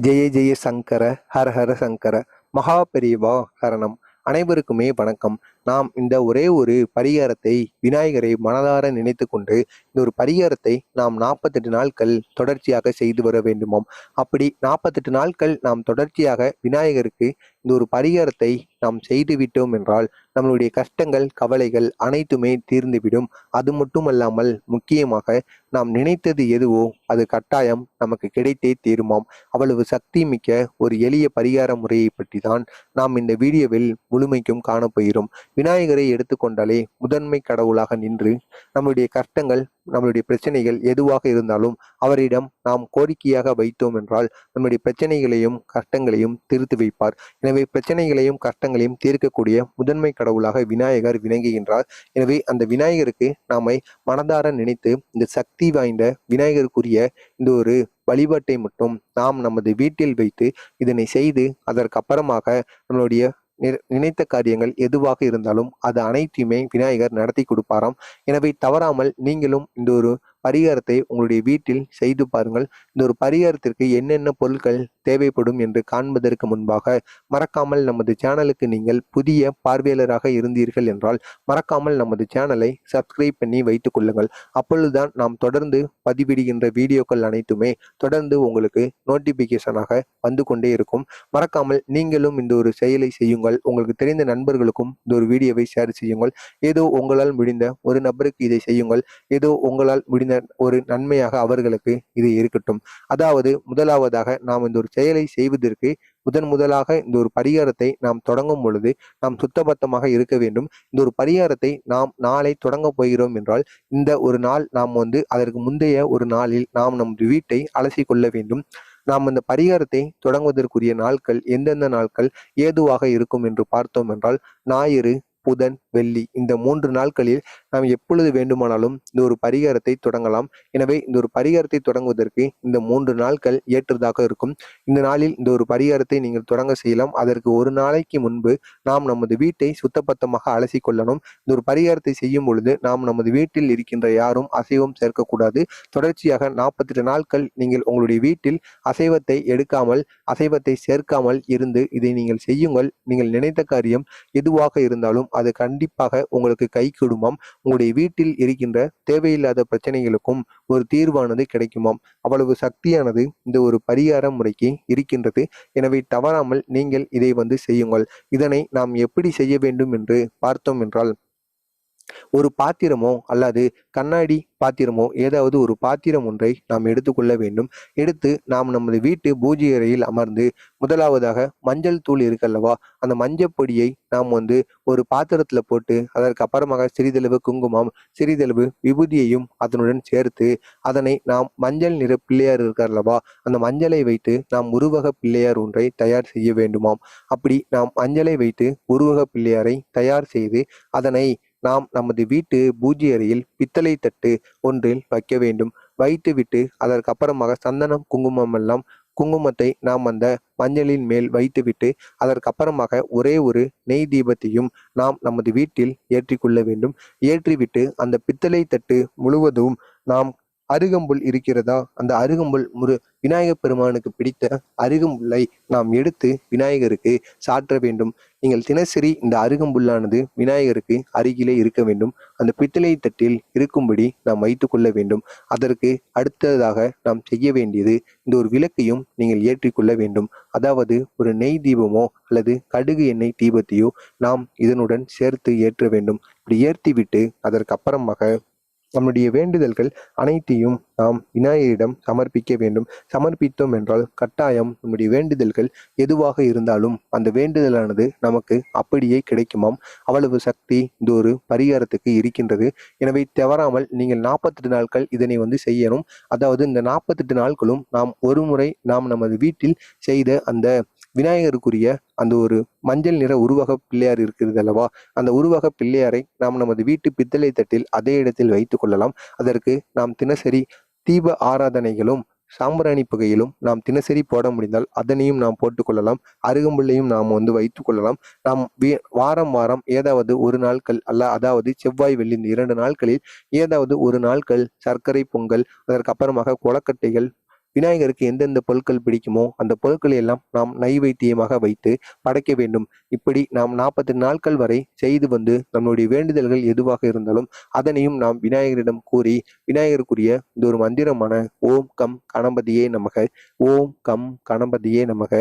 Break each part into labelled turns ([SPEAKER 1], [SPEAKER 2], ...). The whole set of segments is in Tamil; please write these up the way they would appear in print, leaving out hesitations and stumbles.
[SPEAKER 1] ஜெய ஜெய சங்கர ஹர ஹர சங்கர மகா பெரியவா சரணம். அனைவருக்குமே வணக்கம். நாம் இந்த ஒரே ஒரு பரிகாரத்தை விநாயகரை மனதார நினைத்து கொண்டு இந்த ஒரு பரிகாரத்தை நாம் 48 நாட்கள் தொடர்ச்சியாக செய்து வர வேண்டுமாம். அப்படி 48 நாட்கள் நாம் தொடர்ச்சியாக விநாயகருக்கு இந்த ஒரு பரிகாரத்தை நாம் செய்து விட்டோம் என்றால் நம்மளுடைய கஷ்டங்கள் கவலைகள் அனைத்துமே தீர்ந்துவிடும். அது மட்டுமல்லாமல் முக்கியமாக நாம் நினைத்தது எதுவோ அது கட்டாயம் நமக்கு கிடைத்தே தீருமாம். அவ்வளவு சக்தி மிக்க ஒரு எளிய பரிகார முறையை பற்றி தான் நாம் இந்த வீடியோவில் முழுமைக்கும் காணப்போகிறோம். விநாயகரை எடுத்துக்கொண்டாலே முதன்மை கடவுளாக நின்று நம்முடைய கஷ்டங்கள் நம்மளுடைய பிரச்சனைகள் எதுவாக இருந்தாலும் அவரிடம் நாம் கோரிக்கையாக வைத்தோம் என்றால் நம்முடைய பிரச்சனைகளையும் கஷ்டங்களையும் தீர்த்து வைப்பார். எனவே பிரச்சனைகளையும் கஷ்டங்களையும் தீர்க்கக்கூடிய முதன்மை கடவுளாக விநாயகர் விளங்குகின்றார். எனவே அந்த விநாயகருக்கு நாம மனதார நினைத்து இந்த சக்தி வாய்ந்த விநாயகருக்குரிய இந்த ஒரு வழிபாட்டை மட்டும் நாம் நமது வீட்டில் வைத்து இதனை செய்து அதற்கு அப்புறமாக நம்மளுடைய நினைத்த காரியங்கள் எதுவாக இருந்தாலும் அது அனைத்தையுமே விநாயகர் நடத்தி கொடுப்பாராம். எனவே தவறாமல் நீங்களும் இந்த ஒரு பரிகாரத்தை உங்களுடைய வீட்டில் செய்து பாருங்கள். இந்த ஒரு பரிகாரத்திற்கு என்னென்ன பொருட்கள் தேவைப்படும் என்று காண்பதற்கு முன்பாக மறக்காமல் நமது சேனலுக்கு நீங்கள் புதிய பார்வையாளராக இருந்தீர்கள் என்றால் மறக்காமல் நமது சேனலை சப்ஸ்கிரைப் பண்ணி வைத்துக் கொள்ளுங்கள். அப்பொழுதுதான் நாம் தொடர்ந்து பதிவிடுகின்ற வீடியோக்கள் அனைத்துமே தொடர்ந்து உங்களுக்கு நோட்டிபிகேஷனாக வந்து கொண்டே இருக்கும். மறக்காமல் நீங்களும் இந்த ஒரு செயலை செய்யுங்கள். உங்களுக்கு தெரிந்த நண்பர்களுக்கும் இந்த ஒரு வீடியோவை ஷேர் செய்யுங்கள். ஏதோ உங்களால் முடிந்த ஒரு நபருக்கு இதை செய்யுங்கள். ஏதோ உங்களால் முடிந்த ஒரு நன்மையாக அவர்களுக்கு இது இருக்கட்டும். அதாவது முதலாவதாக நாம் இந்த ஒரு செயலை செய்வதற்கு முதலாக இந்த ஒரு பரிகாரத்தை நாம் தொடங்கும் பொழுது நாம் சுத்தபத்தமாக இருக்க வேண்டும். இந்த ஒரு பரிகாரத்தை நாம் நாளை தொடங்க போகிறோம் என்றால் இந்த ஒரு நாள் நாம் அதற்கு முந்தைய ஒரு நாளில் நாம் நமது வீட்டை அலசி கொள்ள வேண்டும். நாம் அந்த பரிகாரத்தை தொடங்குவதற்குரிய நாட்கள் எந்தெந்த நாட்கள் ஏதுவாக இருக்கும் என்று பார்த்தோம் என்றால் ஞாயிறு, புதன், வெள்ளி இந்த 3 நாட்களில் நாம் எப்பொழுது வேண்டுமானாலும் இந்த ஒரு பரிகாரத்தை தொடங்கலாம். எனவே இந்த ஒரு பரிகாரத்தை தொடங்குவதற்கு இந்த 3 நாட்கள் ஏற்றதாக இருக்கும். இந்த நாளில் இந்த ஒரு பரிகாரத்தை நீங்கள் தொடங்க செய்யலாம். அதற்கு ஒரு நாளைக்கு முன்பு நாம் நமது வீட்டை சுத்தபத்தமாக அலசி கொள்ளணும். இந்த ஒரு பரிகாரத்தை செய்யும் பொழுது நாம் நமது வீட்டில் இருக்கின்ற யாரும் அசைவம் சேர்க்கக்கூடாது. தொடர்ச்சியாக 48 நாட்கள் நீங்கள் உங்களுடைய வீட்டில் அசைவத்தை எடுக்காமல் அசைவத்தை சேர்க்காமல் இருந்து இதை நீங்கள் செய்யுங்கள். நீங்கள் நினைத்த காரியம் எதுவாக இருந்தாலும் அது கண்டிப்பாக உங்களுக்கு கை கொடுமாம். உங்களுடைய வீட்டில் இருக்கின்ற தேவையில்லாத பிரச்சனைகளுக்கும் ஒரு தீர்வானது கிடைக்குமாம். அவ்வளவு சக்தியானது இந்த ஒரு பரிகார முறைக்கு இருக்கின்றது. எனவே தவறாமல் நீங்கள் இதை செய்யுங்கள். இதனை நாம் எப்படி செய்ய வேண்டும் என்று பார்த்தோம் என்றால் ஒரு பாத்திரமோ அல்லது கண்ணாடி பாத்திரமோ ஏதாவது ஒரு பாத்திரம் ஒன்றை நாம் எடுத்துக்கொள்ள வேண்டும். எடுத்து நாம் நமது வீட்டு பூஜை அறையில் அமர்ந்து முதலாவதாக மஞ்சள் தூள் இருக்கல்லவா அந்த மஞ்சள் பொடியை நாம் ஒரு பாத்திரத்துல போட்டு அதற்கு அப்புறமாக சிறிதளவு குங்குமம் சிறிதளவு விபூதியையும் அதனுடன் சேர்த்து அதனை நாம் மஞ்சள் நிற பிள்ளையார் இருக்கார்லவா அந்த மஞ்சளை வைத்து நாம் உருவக பிள்ளையார் ஒன்றை தயார் செய்ய வேண்டுமாம். அப்படி நாம் மஞ்சளை வைத்து உருவக பிள்ளையாரை தயார் செய்து அதனை நாம் நமது வீட்டு பூஜை அறையில் பித்தளை தட்டு ஒன்றில் வைக்க வேண்டும். வைத்துவிட்டு அதற்கு அப்புறமாக சந்தனம் குங்குமம் எல்லாம் குங்குமத்தை நாம் அந்த மஞ்சளின் மேல் வைத்துவிட்டு அதற்கு அப்புறமாக ஒரே ஒரு நெய் தீபத்தையும் நாம் நமது வீட்டில் ஏற்றிக்கொள்ள வேண்டும். ஏற்றிவிட்டு அந்த பித்தளை தட்டு முழுவதும் நாம் அருகம்புல் இருக்கிறதா அந்த அருகம்புல் விநாயகப் பெருமானுக்கு பிடித்த அருகம்புல்லை நாம் எடுத்து விநாயகருக்கு சாற்ற வேண்டும். நீங்கள் தினசரி இந்த அருகம்புல்லானது விநாயகருக்கு அருகிலே இருக்க வேண்டும். அந்த பித்தளை தட்டில் இருக்கும்படி நாம் வைத்து கொள்ள வேண்டும். அதற்கு அடுத்ததாக நாம் செய்ய வேண்டியது இந்த ஒரு விளக்கையும் நீங்கள் ஏற்றிக்கொள்ள வேண்டும். அதாவது ஒரு நெய் தீபமோ அல்லது கடுகு எண்ணெய் தீபத்தையோ நாம் இதனுடன் சேர்த்து ஏற்ற வேண்டும். இப்படி ஏற்றிவிட்டு அதற்கு அப்புறமாக நம்முடைய வேண்டுதல்கள் அனைத்தையும் நாம் விநாயகரிடம் சமர்ப்பிக்க வேண்டும். சமர்ப்பித்தோம் என்றால் கட்டாயம் நம்முடைய வேண்டுதல்கள் எதுவாக இருந்தாலும் அந்த வேண்டுதலானது நமக்கு அப்படியே கிடைக்குமாம். அவ்வளவு சக்தி இந்த ஒரு பரிகாரத்துக்கு இருக்கின்றது. எனவே தவறாமல் நீங்கள் 48 நாட்கள் இதனை செய்யணும். அதாவது இந்த 48 நாட்களும் நாம் ஒரு முறை நாம் நமது வீட்டில் செய்த அந்த விநாயகருக்குரிய அந்த ஒரு மஞ்சள் நிற உருவக பிள்ளையார் இருக்கிறது அல்லவா அந்த உருவக பிள்ளையாரை நாம் நமது வீட்டு பித்தளை தட்டில் அதே இடத்தில் வைத்துக் கொள்ளலாம். அதற்கு நாம் தினசரி தீப ஆராதனைகளும் சாம்பிராணி புகையிலும் நாம் தினசரி போட முடிந்தால் அதனையும் நாம் போட்டுக்கொள்ளலாம். அருகம்புல்லையும் நாம் வைத்துக் கொள்ளலாம். நாம் வாரம் ஏதாவது ஒரு நாட்கள் அதாவது செவ்வாய் வெள்ளி 2 நாட்களில் ஏதாவது ஒரு நாட்கள் சர்க்கரை பொங்கல் அதற்கு அப்புறமாக கொலக்கட்டைகள் விநாயகருக்கு எந்தெந்த பொருட்கள் பிடிக்குமோ அந்த பொருட்களை எல்லாம் நாம் நைவேத்தியமாக வைத்து படைக்க வேண்டும். இப்படி நாம் 48 நாட்கள் வரை செய்து வந்து நம்முடைய வேண்டுதல்கள் எதுவாக இருந்தாலும் அதனையும் நாம் விநாயகரிடம் கூறி விநாயகருக்குரிய இந்த ஒரு மந்திரமான ஓம் கம் கணபதியே நமக, ஓம் கம் கணபதியே நமக,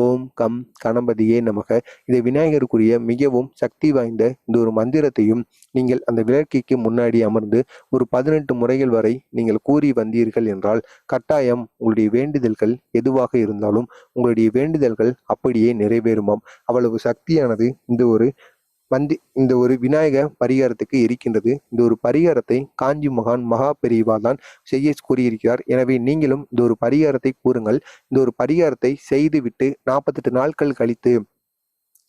[SPEAKER 1] ஓம் கம் கணபதியே நமக, இதை விநாயகருக்குரிய மிகவும் சக்தி வாய்ந்த இந்த ஒரு மந்திரத்தையும் நீங்கள் அந்த விளக்கிற்கு முன்னாடி அமர்ந்து ஒரு 18 முறைகள் வரை நீங்கள் கூறி வந்தீர்கள் என்றால் கட்டாயம் உங்களுடைய வேண்டுதல்கள் எதுவாக இருந்தாலும் உங்களுடைய வேண்டுதல்கள் அப்படியே நிறைவேறுமாம். அவ்வளவு சக்தியானது இந்த ஒரு விநாயக பரிகாரத்துக்கு இருக்கின்றது. இந்த ஒரு பரிகாரத்தை காஞ்சி மகான் மகா பெரியவா தான் செய்ய கூறியிருக்கிறார். எனவே நீங்களும் இந்த ஒரு பரிகாரத்தை கூறுங்கள். இந்த ஒரு பரிகாரத்தை செய்துவிட்டு 48 நாட்கள் கழித்து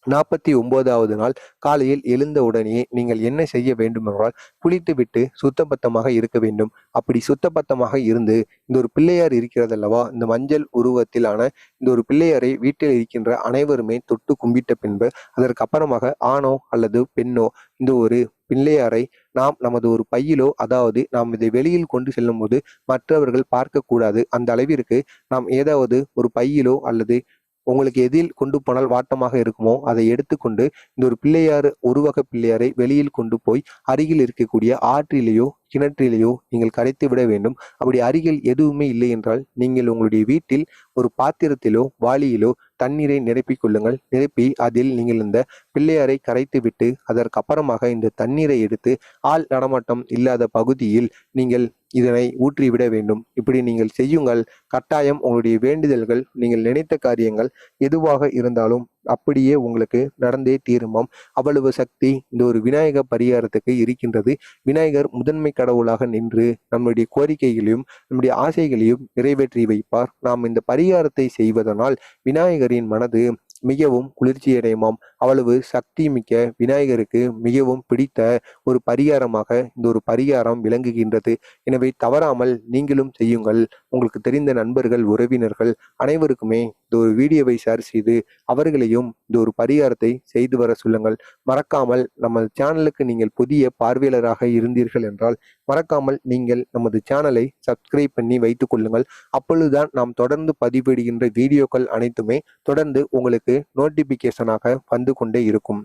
[SPEAKER 1] 49வது நாள் காலையில் எழுந்த உடனே நீங்கள் என்ன செய்ய வேண்டுமென்றால் குளித்துவிட்டு சுத்தபத்தமாக இருக்க வேண்டும். அப்படி சுத்தபத்தமாக இருந்து இந்த ஒரு பிள்ளையார் இருக்கிறதல்லவா, இந்த மஞ்சள் உருவத்திலான இந்த ஒரு பிள்ளையாரை வீட்டில் இருக்கின்ற அனைவருமே தொட்டு கும்பிட்ட பின்பு அதற்கு அப்புறமாக ஆணோ அல்லது பெண்ணோ இந்த ஒரு பிள்ளையாரை நாம் நமது ஒரு பையிலோ, அதாவது நாம் இதை வெளியில் கொண்டு செல்லும் போது மற்றவர்கள் பார்க்கக்கூடாது அந்த அளவிற்கு நாம் ஏதாவது ஒரு பையிலோ அல்லது உங்களுக்கு எதில் கொண்டு போனால் வாட்டமாக இருக்குமோ அதை எடுத்துக்கொண்டு இந்த ஒரு பிள்ளையார் உருவக பிள்ளையாரை வெளியில் கொண்டு போய் அருகில் இருக்கக்கூடிய ஆற்றிலேயோ கிணற்றிலேயோ நீங்கள் கரைத்து விட வேண்டும். அப்படி அருகில் எதுவுமே இல்லை என்றால் நீங்கள் உங்களுடைய வீட்டில் ஒரு பாத்திரத்திலோ வாளியிலோ தண்ணீரை நிரப்பிக் கொள்ளுங்கள். நிரப்பி அதில் நீங்கள் இந்த பிள்ளையாரை கரைத்து விட்டு அதற்கு அப்புறமாக இந்த தண்ணீரை எடுத்து ஆள் நடமாட்டம் இல்லாத பகுதியில் நீங்கள் இதனை ஊற்றிவிட வேண்டும். இப்படி நீங்கள் செய்யுங்கள். கட்டாயம் உங்களுடைய வேண்டுதல்கள், நீங்கள் நினைத்த காரியங்கள் எதுவாக இருந்தாலும் அப்படியே உங்களுக்கு நடந்தே தீருமாம். அவ்வளவு சக்தி இந்த ஒரு விநாயக பரிகாரத்துக்கு இருக்கின்றது. விநாயகர் முதன்மை கடவுளாக நின்று நம்முடைய கோரிக்கைகளையும் நம்முடைய ஆசைகளையும் நிறைவேற்றி வைப்பார். நாம் இந்த பரிகாரத்தை செய்வதனால் விநாயகரின் மனது மிகவும் குளிர்ச்சியடையுமாம். அவ்வளவு சக்தி மிக்க விநாயகருக்கு மிகவும் பிடித்த ஒரு பரிகாரமாக இந்த ஒரு பரிகாரம் விளங்குகின்றது. எனவே தவறாமல் நீங்களும் செய்யுங்கள். உங்களுக்கு தெரிந்த நண்பர்கள், உறவினர்கள் அனைவருக்குமே இந்த ஒரு வீடியோவை ஷேர் செய்து அவர்களையும் இந்த ஒரு பரிகாரத்தை செய்து வர சொல்லுங்கள். மறக்காமல் நமது சேனலுக்கு நீங்கள் புதிய பார்வையாளராக இருந்தீர்கள் என்றால் மறக்காமல் நீங்கள் நமது சேனலை சப்ஸ்கிரைப் பண்ணி வைத்துக் கொள்ளுங்கள். அப்பொழுதுதான் நாம் தொடர்ந்து பதிவிடுகின்ற வீடியோக்கள் அனைத்துமே தொடர்ந்து உங்களுக்கு நோட்டிபிகேஷனாக வந்து கொண்டே இருக்கும்.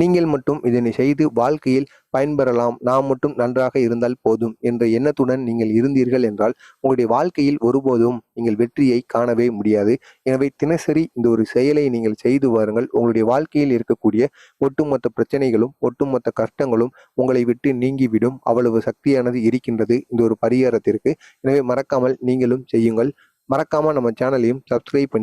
[SPEAKER 1] நீங்கள் மட்டும் இதனை செய்து வாழ்க்கையில் பயன்பெறலாம், நாம் மட்டும் நன்றாக இருந்தால் போதும் என்ற எண்ணத்துடன் நீங்கள் இருந்தீர்கள் என்றால் உங்களுடைய வாழ்க்கையில் ஒருபோதும் நீங்கள் வெற்றியை காணவே முடியாது. எனவே தினசரி இந்த ஒரு செயலை நீங்கள் செய்து வாருங்கள். உங்களுடைய வாழ்க்கையில் இருக்கக்கூடிய ஒட்டுமொத்த பிரச்சனைகளும் ஒட்டுமொத்த கஷ்டங்களும் உங்களை விட்டு நீங்கிவிடும். அவ்வளவு சக்தியானது இருக்கின்றது இந்த ஒரு பரிகாரத்திற்கு. எனவே மறக்காமல் நீங்களும் செய்யுங்கள். மறக்காம நம்ம சேனலையும் சப்ஸ்கிரைப் பண்ணி